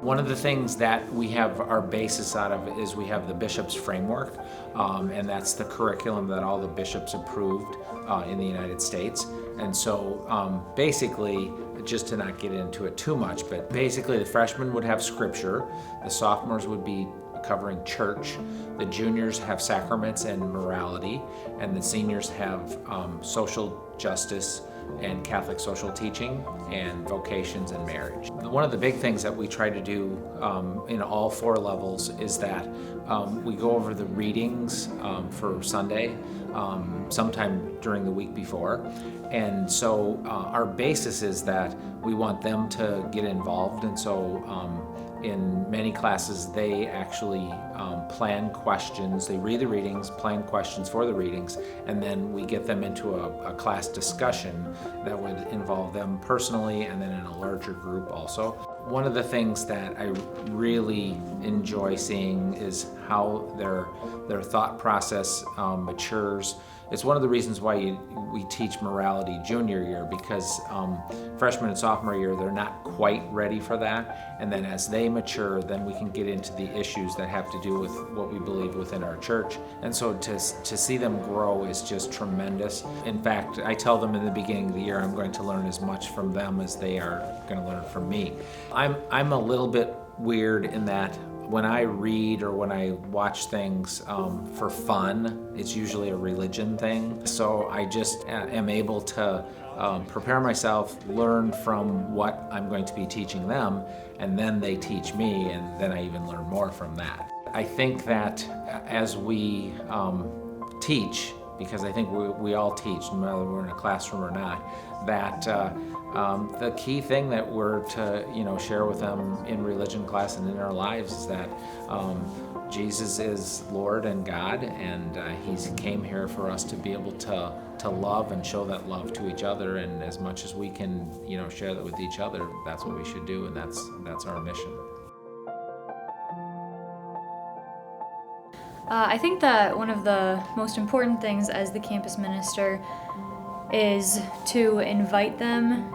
One of the things that we have our basis out of is we have the bishop's framework, and that's the curriculum that all the bishops approved in the United States. And so basically, just to not get into it too much, but basically the freshmen would have scripture, the sophomores would be covering church, the juniors have sacraments and morality, and the seniors have social justice and Catholic social teaching and vocations and marriage. One of the big things that we try to do in all 4 levels is that we go over the readings for Sunday sometime during the week before. And so our basis is that we want them to get involved, and so in many classes they actually plan questions. They read the readings, plan questions for the readings, and then we get them into a class discussion that would involve them personally and then in a larger group also. One of the things that I really enjoy seeing is how their thought process matures. It's one of the reasons why we teach morality junior year, because freshman and sophomore year, they're not quite ready for that. And then as they mature, then we can get into the issues that have to do with what we believe within our church. And so to see them grow is just tremendous. In fact, I tell them in the beginning of the year, I'm going to learn as much from them as they are going to learn from me. I'm a little bit weird in that when I read or when I watch things for fun, it's usually a religion thing. So I just am able to prepare myself, learn from what I'm going to be teaching them, and then they teach me, and then I even learn more from that. I think that as we teach, because I think we all teach, no matter whether we're in a classroom or not, that the key thing that we're to share with them in religion class and in our lives is that Jesus is Lord and God, and He came here for us to be able to love and show that love to each other, and as much as we can share that with each other, that's what we should do, and that's our mission. I think that one of the most important things as the campus minister is to invite them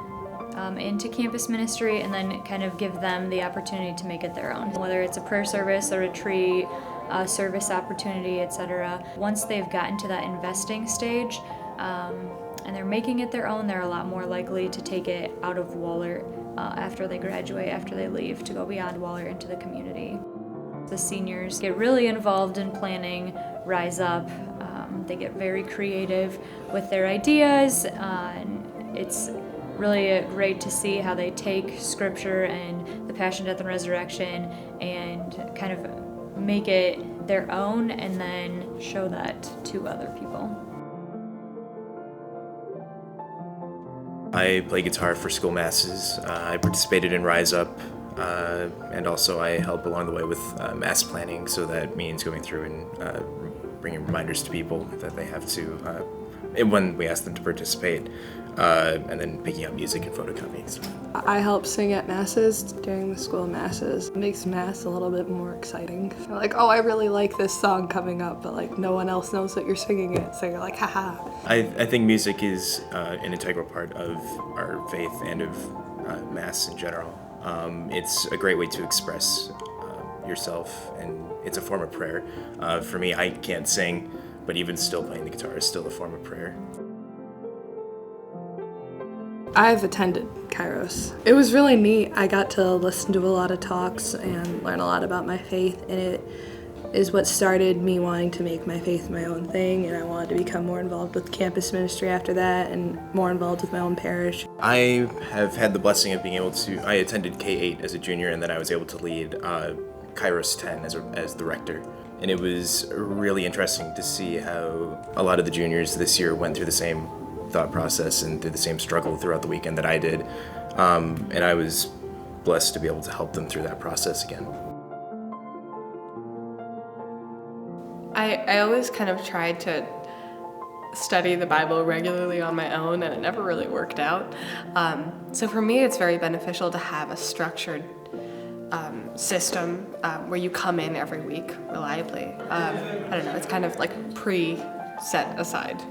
into campus ministry and then kind of give them the opportunity to make it their own. Whether it's a prayer service, a retreat, a service opportunity, etc. Once they've gotten to that investing stage and they're making it their own, they're a lot more likely to take it out of Wahlert after they graduate, after they leave, to go beyond Wahlert into the community. The seniors get really involved in planning Rise Up. They get very creative with their ideas, and it's really great to see how they take scripture and the passion, death, and resurrection and kind of make it their own and then show that to other people. I play guitar for school masses. I participated in Rise Up, and also I help along the way with mass planning, so that means going through and bringing reminders to people that they have to, when we ask them to participate, and then picking up music and photocopying stuff. I help sing at masses during the school masses. It makes mass a little bit more exciting. You're like, oh, I really like this song coming up, but like no one else knows that you're singing it, so you're like, haha. I think music is an integral part of our faith and of mass in general. It's a great way to express yourself, and it's a form of prayer. For me, I can't sing, but even still playing the guitar is still a form of prayer. I've attended Kairos. It was really neat. I got to listen to a lot of talks and learn a lot about my faith, and it is what started me wanting to make my faith my own thing, and I wanted to become more involved with campus ministry after that and more involved with my own parish. I have had the blessing of being able to, I attended K-8 as a junior, and then I was able to lead Kairos 10 as the rector. And it was really interesting to see how a lot of the juniors this year went through the same thought process and through the same struggle throughout the weekend that I did. And I was blessed to be able to help them through that process again. I always kind of tried to study the Bible regularly on my own, and it never really worked out. So for me, it's very beneficial to have a structured system where you come in every week reliably. I don't know, it's kind of like set aside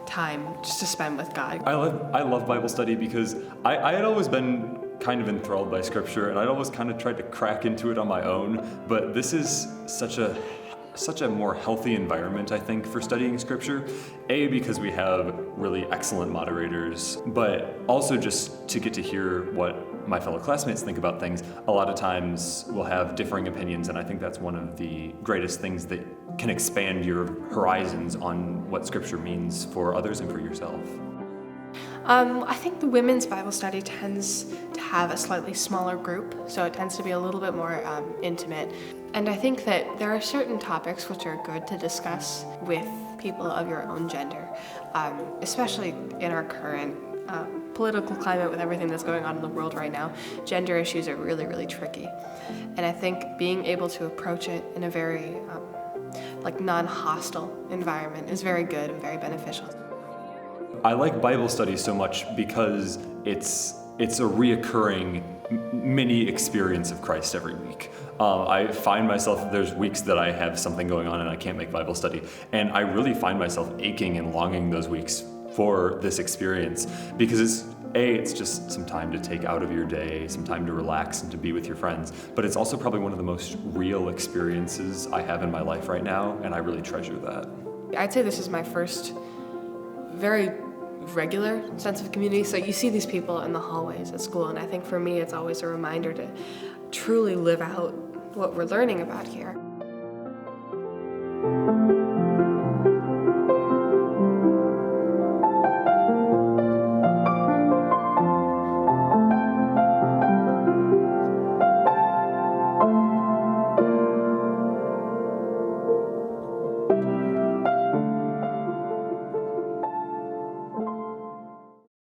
time just to spend with God. I love Bible study because I had always been kind of enthralled by Scripture, and I'd always kind of tried to crack into it on my own, but this is such a more healthy environment, I think, for studying Scripture. A, because we have really excellent moderators, but also just to get to hear what my fellow classmates think about things. A lot of times we'll have differing opinions, and I think that's one of the greatest things that can expand your horizons on what Scripture means for others and for yourself. I think the women's Bible study tends to have a slightly smaller group, so it tends to be a little bit more intimate. And I think that there are certain topics which are good to discuss with people of your own gender, especially in our current political climate with everything that's going on in the world right now. Gender issues are really, really tricky. And I think being able to approach it in a very non-hostile environment is very good and very beneficial. I like Bible study so much because it's a reoccurring mini experience of Christ every week. I find myself, there's weeks that I have something going on and I can't make Bible study, and I really find myself aching and longing those weeks for this experience, because it's just some time to take out of your day, some time to relax and to be with your friends, but it's also probably one of the most real experiences I have in my life right now, and I really treasure that. I'd say this is my first very regular sense of community. So you see these people in the hallways at school, and I think for me it's always a reminder to truly live out what we're learning about here.